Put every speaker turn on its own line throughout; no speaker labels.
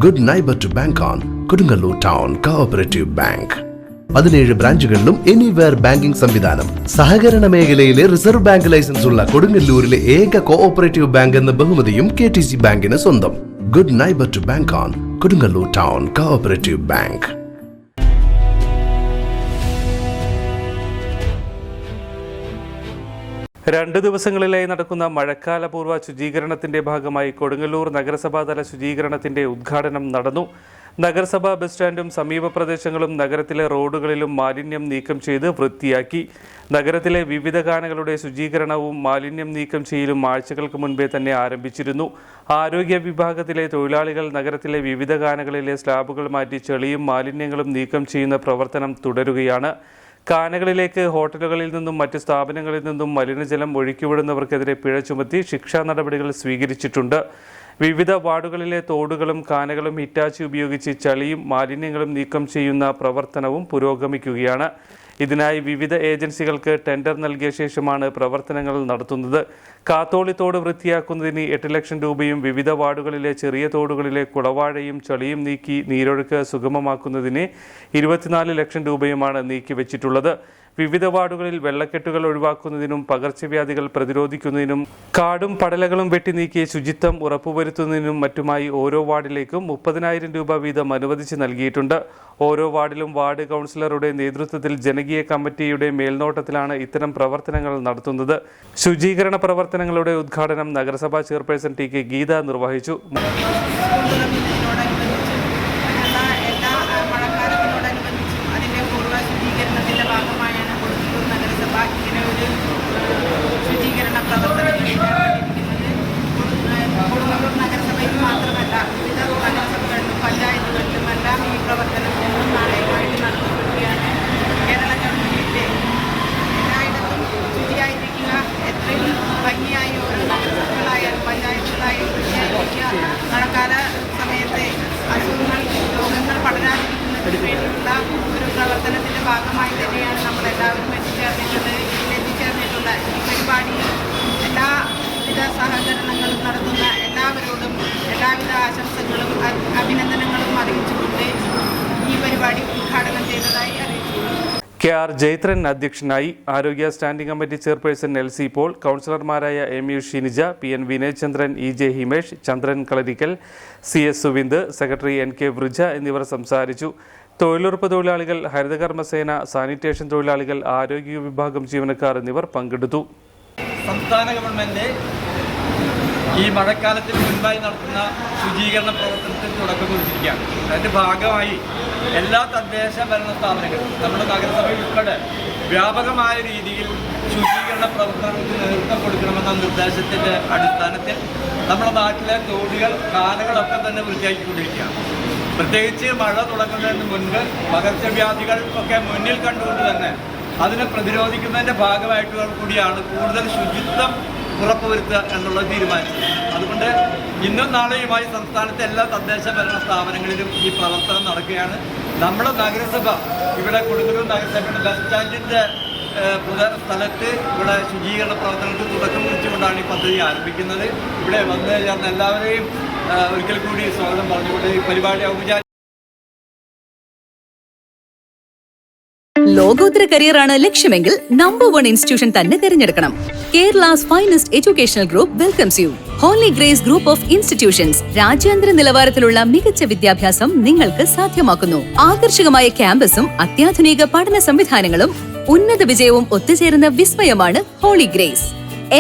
Good neighbour to bank on Kodungallur town cooperative bank. 17 ബ്രാഞ്ചുകളിലും anywhere banking സംവിധാനം. സഹകരണ മേഖലയിലെ റിസർവ് ബാങ്ക് ലൈസൻസ് ഉള്ള കൊടുങ്ങല്ലൂരിലെ ഏക കോഓപ്പറേറ്റീവ് ബാങ്ക് എന്ന ബഹുമതിയും KTC ബാങ്കിന് സ്വന്തം. Good neighbour to bank on Kodungallur town cooperative bank.
രണ്ട് ദിവസങ്ങളിലായി നടക്കുന്ന മഴക്കാലപൂർവ്വ ശുചീകരണത്തിന്റെ ഭാഗമായി കൊടുങ്ങല്ലൂർ നഗരസഭാതല ശുചീകരണത്തിന്റെ ഉദ്ഘാടനം നടന്നു. നഗരസഭാ ബസ് സ്റ്റാൻഡും സമീപ പ്രദേശങ്ങളും നഗരത്തിലെ റോഡുകളിലും മാലിന്യം നീക്കം ചെയ്ത് വൃത്തിയാക്കി. നഗരത്തിലെ വിവിധ കാനകളുടെ ശുചീകരണവും മാലിന്യം നീക്കം ചെയ്യലും ആഴ്ചകൾക്ക് മുൻപേ തന്നെ ആരംഭിച്ചിരുന്നു. ആരോഗ്യ വിഭാഗത്തിലെ തൊഴിലാളികൾ നഗരത്തിലെ വിവിധ കാനകളിലെ സ്ലാബുകൾ മാറ്റി ചെളിയും മാലിന്യങ്ങളും നീക്കം ചെയ്യുന്ന പ്രവർത്തനം തുടരുകയാണ്. കാനകളിലേക്ക് ഹോട്ടലുകളിൽ നിന്നും മറ്റ് സ്ഥാപനങ്ങളിൽ നിന്നും മലിനജലം ഒഴുക്കിവിടുന്നവർക്കെതിരെ പിഴ ചുമത്തി ശിക്ഷാ നടപടികൾ സ്വീകരിച്ചിട്ടുണ്ട്. വിവിധ വാർഡുകളിലെ തോടുകളും കാനകളും ഹിറ്റാച്ചി ഉപയോഗിച്ച് ചളിയും മാലിന്യങ്ങളും നീക്കം ചെയ്യുന്ന പ്രവർത്തനവും പുരോഗമിക്കുകയാണ്. ഇതിനായി വിവിധ ഏജൻസികൾക്ക് ടെൻഡർ നൽകിയ ശേഷമാണ് പ്രവർത്തനങ്ങൾ നടത്തുന്നത്. കാത്തോളി തോട് വൃത്തിയാക്കുന്നതിന് 8 ലക്ഷം രൂപയും വിവിധ വാർഡുകളിലെ ചെറിയ തോടുകളിലെ കുളവാഴയും ചളിയും നീക്കി നീരൊഴുക്ക് സുഗമമാക്കുന്നതിന് 24 ലക്ഷം രൂപയുമാണ് നീക്കിവെച്ചിട്ടുള്ളത്. വിവിധ വാർഡുകളിൽ വെള്ളക്കെട്ടുകൾ ഒഴിവാക്കുന്നതിനും പകർച്ചവ്യാധികൾ പ്രതിരോധിക്കുന്നതിനും കാടും പടലകളും വെട്ടി നീക്കി ശുചിത്വം ഉറപ്പുവരുത്തുന്നതിനും മറ്റുമായി ഓരോ വാർഡിലേക്കും 30,000 രൂപ വീതം അനുവദിച്ച് നൽകിയിട്ടുണ്ട്. ഓരോ വാർഡിലും വാർഡ് കൗൺസിലറുടെ നേതൃത്വത്തിൽ ജനകീയ കമ്മിറ്റിയുടെ മേൽനോട്ടത്തിലാണ് ഇത്തരം പ്രവർത്തനങ്ങൾ നടത്തുന്നത്. ശുചീകരണ പ്രവർത്തനങ്ങളുടെ ഉദ്ഘാടനം നഗരസഭാ ചെയർപേഴ്സൺ TK ഗീത നിർവഹിച്ചു.
മഴക്കാല സമയത്തെ അസുഖങ്ങൾ രോഗങ്ങൾ പടരാതിരിക്കുന്നതിന് വേണ്ടിയിട്ടുള്ള ഒരു പ്രവർത്തനത്തിന്റെ ഭാഗമായി തന്നെയാണ് നമ്മളെല്ലാവരും എത്തിച്ചേർന്നിട്ടുള്ള ഈ പരിപാടിയിൽ എല്ലാവിധ സഹകരണങ്ങളും നടത്തുന്ന എല്ലാവരോടും എല്ലാവിധ ആശംസകളും അഭിനന്ദനങ്ങളും അറിയിച്ചുകൊണ്ട് ഈ പരിപാടി ഉദ്ഘാടനം ചെയ്തതായി അറിയിച്ചു.
KR ജയത്രൻ അധ്യക്ഷനായി. ആരോഗ്യ standing committee chairperson LC Paul, കൗൺസിലർമാരായ MU Shinija, PN Vinayachandran, EJ Himesh, Chandran Kalarikkal, CS Suvind, secretary NK Vrija എന്നിവർ സംസാരിച്ചു. തൊഴിലുറപ്പ് തൊഴിലാളികൾ, ഹരിതകർമ്മസേന, സാനിറ്റേഷൻ തൊഴിലാളികൾ, ആരോഗ്യ വിഭാഗം ജീവനക്കാർ എന്നിവർ പങ്കെടുത്തു.
സംസ്ഥാന ഗവൺമെന്റ് ഈ മഴക്കാലത്തിന് മുൻപായി നടത്തുന്ന ശുചീകരണ പ്രവർത്തനത്തിന് തുടക്കം കുറിച്ചിരിക്കുകയാണ്. അതിൻ്റെ ഭാഗമായി എല്ലാ തദ്ദേശ ഭരണ സ്ഥാപനങ്ങളും നമ്മുടെ നഗരസഭയിൽ ഉൾപ്പെടെ വ്യാപകമായ രീതിയിൽ ശുചീകരണ പ്രവർത്തനങ്ങൾക്ക് നേതൃത്വം കൊടുക്കണമെന്ന നിർദ്ദേശത്തിൻ്റെ അടിസ്ഥാനത്തിൽ നമ്മുടെ നാട്ടിലെ തോടുകൾ കാനകളൊക്കെ തന്നെ വൃത്തിയാക്കിക്കൊണ്ടിരിക്കുകയാണ്. പ്രത്യേകിച്ച് മഴ തുടങ്ങുന്നതിന് മുൻപ് പകർച്ചവ്യാധികൾ ഒക്കെ മുന്നിൽ കണ്ടുകൊണ്ട് തന്നെ അതിനെ പ്രതിരോധിക്കുന്നതിൻ്റെ ഭാഗമായിട്ട് കൂടിയാണ് കൂടുതൽ ശുചിത്വം ഉറപ്പുവരുത്തുക എന്നുള്ള തീരുമാനിച്ചത്. അതുകൊണ്ട് ഇന്നും നാളെയുമായി സംസ്ഥാനത്തെ എല്ലാ തദ്ദേശ ഭരണ സ്ഥാപനങ്ങളിലും ഈ പ്രവർത്തനം നടക്കുകയാണ്. നമ്മുടെ നഗരസഭ ഇവിടെ കൊടുങ്ങല്ലൂർ നഗരസഭയുടെ ബസ് സ്റ്റാൻഡിൻ്റെ സ്ഥലത്ത് ഇവിടെ ശുചീകരണ പ്രവർത്തനങ്ങൾക്ക് തുടക്കം കുറിച്ചുകൊണ്ടാണ് ഈ പദ്ധതി ആരംഭിക്കുന്നത്. ഇവിടെ വന്ന് ചേർന്ന എല്ലാവരെയും ഒരിക്കൽ കൂടി സ്വാഗതം പറഞ്ഞുകൊണ്ട് ഈ പരിപാടി ഔപചാരിക
ലോകോത്തര കരിയറാണ് ലക്ഷ്യമെങ്കിൽ നമ്പർ 1 ഇൻസ്റ്റിറ്റ്യൂഷൻ തന്നെ തിരഞ്ഞെടുക്കണം. Kerala's finest educational group welcomes you. Holy Grace group of institutions രാജ്യാന്തര നിലവാരത്തിലുള്ള മികച്ച വിദ്യാഭ്യാസം നിങ്ങൾക്ക് സാധ്യമാക്കുന്നു. ആകർഷകമായ ക്യാമ്പസും അത്യാധുനിക പഠന സംവിധാനങ്ങളും ഉന്നത വിജയവും ഒത്തുചേരുന്ന വിസ്മയമാണ് ഹോളി ഗ്രേസ്.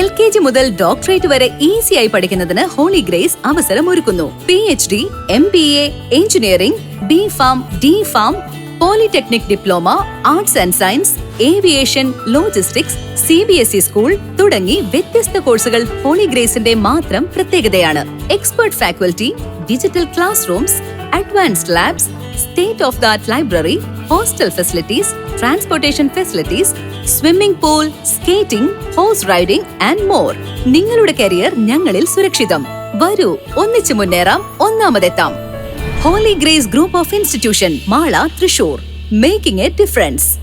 LKG മുതൽ ഡോക്ടറേറ്റ് വരെ ഈസിയായി പഠിക്കുന്നതിന് ഹോളി ഗ്രേസ് അവസരമൊരുക്കുന്നു. PhD, MBA, engineering, B.Pharm, D.Pharm, polytechnic diploma, arts and science, aviation, logistics, CBSE school തുടങ്ങി വ്യത്യസ്ത കോഴ്സുകൾ ഹോളി ഗ്രേസിന്റെ മാത്രം പ്രത്യേകതയാണ്. Expert faculty, digital classrooms, advanced labs, state of the art library, hostel facilities, transportation facilities, swimming pool, skating, horse riding and more. നിങ്ങളുടെ career ഞങ്ങളിൽ സുരക്ഷിതം. വരൂ, ഒന്നിച്ചു മുന്നേറാം, ഒന്നാമതെത്താം. Holy Grace Group of Institution, Mala, Thrissur, making a difference.